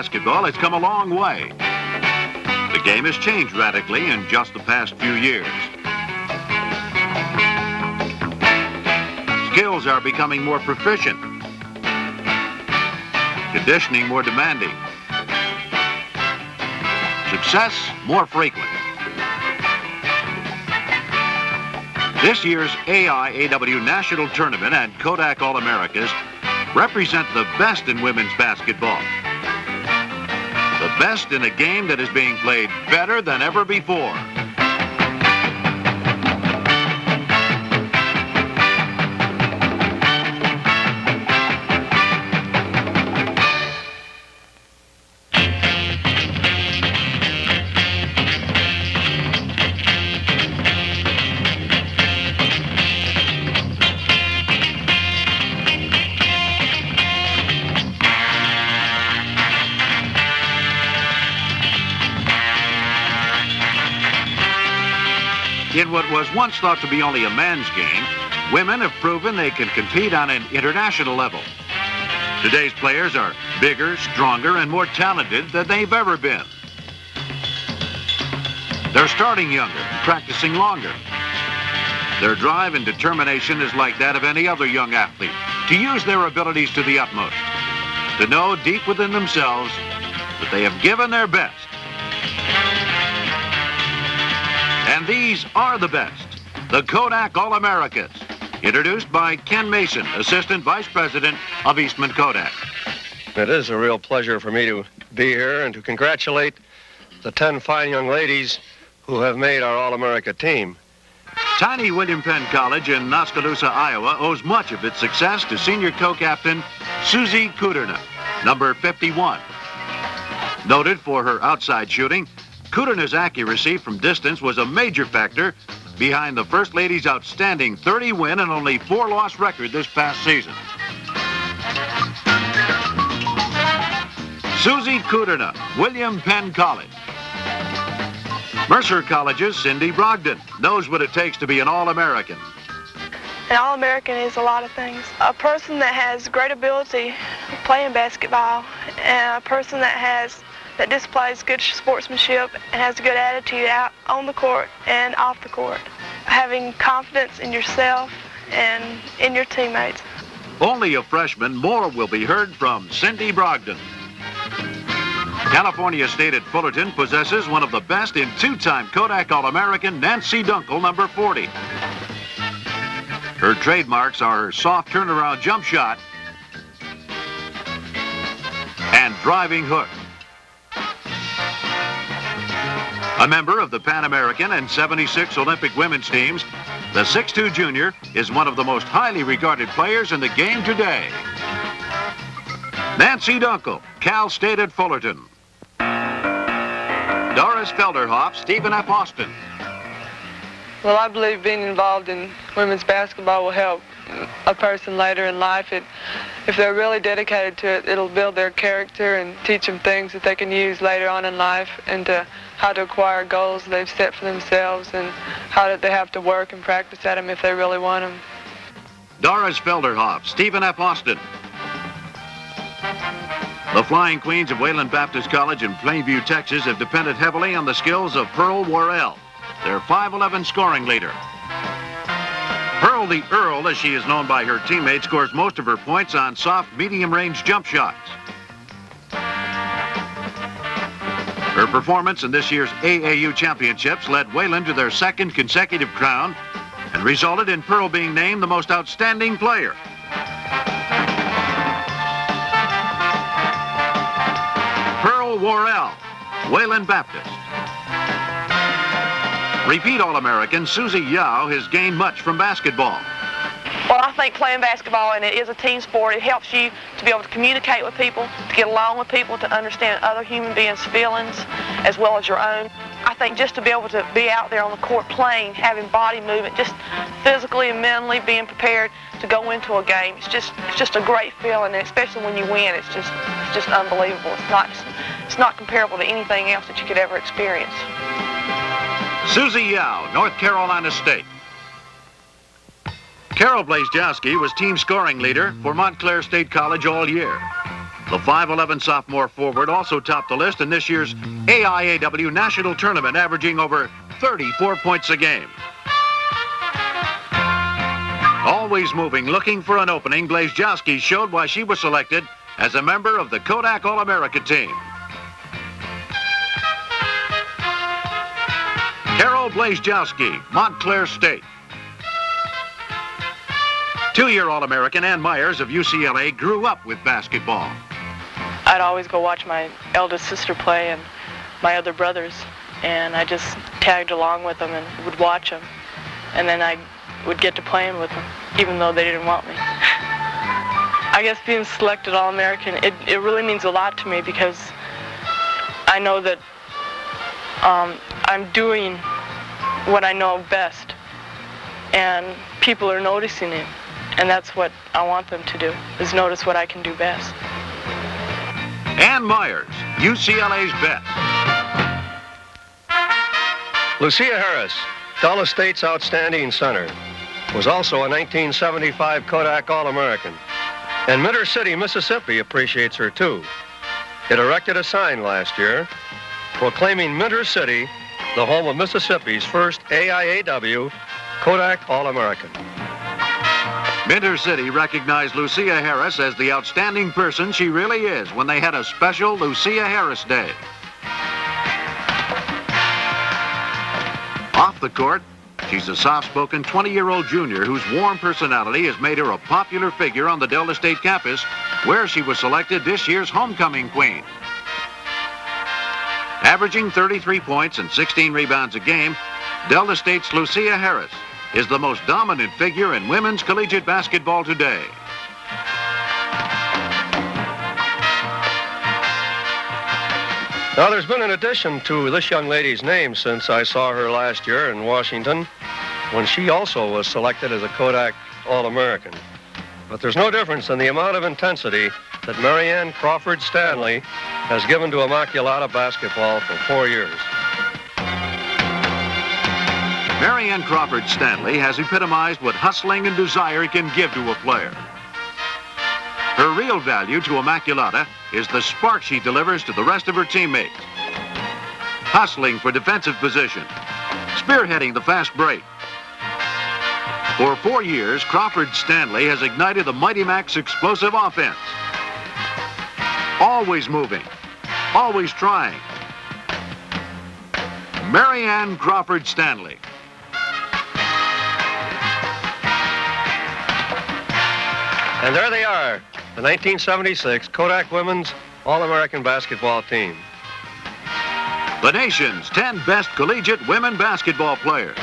basketball has come a long way. The game has changed radically in just the past few years. Skills are becoming more proficient. Conditioning more demanding. Success more frequent. This year's AIAW National Tournament and Kodak All-Americas represent the best in women's basketball. The best in a game that is being played better than ever before. In what was once thought to be only a man's game, women have proven they can compete on an international level. Today's players are bigger, stronger, and more talented than they've ever been. They're starting younger, practicing longer. Their drive and determination is like that of any other young athlete, to use their abilities to the utmost, to know deep within themselves that they have given their best. And these are the best, the Kodak All-Americas, introduced by Ken Mason, Assistant Vice President of Eastman Kodak. It is a real pleasure for me to be here and to congratulate the 10 fine young ladies who have made our All-America team. Tiny William Penn College in Oskaloosa, Iowa, owes much of its success to senior co-captain Susie Kuderna, number 51. Noted for her outside shooting, Kuderna's accuracy from distance was a major factor behind the First Lady's outstanding 30-win and only 4-loss record this past season. Susie Kuderna, William Penn College. Mercer College's Cindy Brogdon knows what it takes to be an All-American. An All-American is a lot of things. A person that has great ability playing basketball, and a person that displays good sportsmanship and has a good attitude out on the court and off the court. Having confidence in yourself and in your teammates. Only a freshman, more will be heard from Cindy Brogdon. California State at Fullerton possesses one of the best in two-time Kodak All-American Nancy Dunkel, number 40. Her trademarks are her soft turnaround jump shot and driving hook. A member of the Pan American and 76 Olympic women's teams, the 6'2" junior is one of the most highly regarded players in the game today. Nancy Dunkel, Cal State at Fullerton. Doris Felderhoff, Stephen F. Austin. Well, I believe being involved in women's basketball will help a person later in life. If they're really dedicated to it, it'll build their character and teach them things that they can use later on in life, and how to acquire goals they've set for themselves, and how they have to work and practice at them if they really want them. Doris Felderhoff, Stephen F. Austin. The Flying Queens of Wayland Baptist College in Plainview, Texas have depended heavily on the skills of Pearl Worrell, their 5'11" scoring leader. Pearl the Earl, as she is known by her teammates, scores most of her points on soft, medium-range jump shots. Her performance in this year's AAU championships led Wayland to their second consecutive crown and resulted in Pearl being named the most outstanding player. Pearl Worrell, Wayland Baptist. Repeat All-American Susie Yao has gained much from basketball. Well, I think playing basketball, and it is a team sport, it helps you to be able to communicate with people, to get along with people, to understand other human beings' feelings as well as your own. I think just to be able to be out there on the court playing, having body movement, just physically and mentally being prepared to go into a game, it's just a great feeling, and especially when you win, it's just unbelievable. It's not comparable to anything else that you could ever experience. Susie Yao, North Carolina State. Carol Blazejowski was team scoring leader for Montclair State College all year. The 5'11" sophomore forward also topped the list in this year's AIAW National Tournament, averaging over 34 points a game. Always moving, looking for an opening, Blazejowski showed why she was selected as a member of the Kodak All-America team. Carol Blazejowski, Montclair State. Two-year All-American Ann Myers of UCLA grew up with basketball. I'd always go watch my eldest sister play and my other brothers, and I just tagged along with them and would watch them, and then I would get to playing with them, even though they didn't want me. I guess being selected All-American, it really means a lot to me because I know that I'm doing what I know best, and people are noticing it, and that's what I want them to do, is notice what I can do best. Ann Myers, UCLA's best. Lucia Harris, Dulles State's outstanding center, was also a 1975 Kodak All-American. And Minter City, Mississippi appreciates her too. It erected a sign last year proclaiming Minter City the home of Mississippi's first AIAW Kodak All-American. Minter City recognized Lucia Harris as the outstanding person she really is when they had a special Lucia Harris Day. Off the court, she's a soft-spoken 20-year-old junior whose warm personality has made her a popular figure on the Delta State campus, where she was selected this year's homecoming queen. Averaging 33 points and 16 rebounds a game, Delta State's Lucia Harris is the most dominant figure in women's collegiate basketball today. Now, there's been an addition to this young lady's name since I saw her last year in Washington, when she also was selected as a Kodak All-American. But there's no difference in the amount of intensity that Marianne Crawford Stanley has given to Immaculata basketball for 4 years. Marianne Crawford Stanley has epitomized what hustling and desire can give to a player. Her real value to Immaculata is the spark she delivers to the rest of her teammates. Hustling for defensive position, spearheading the fast break. For 4 years, Crawford Stanley has ignited the Mighty Mac's explosive offense. Always moving, always trying. Marianne Crawford Stanley. And there they are, the 1976 Kodak Women's All-American basketball team. The nation's 10 best collegiate women basketball players.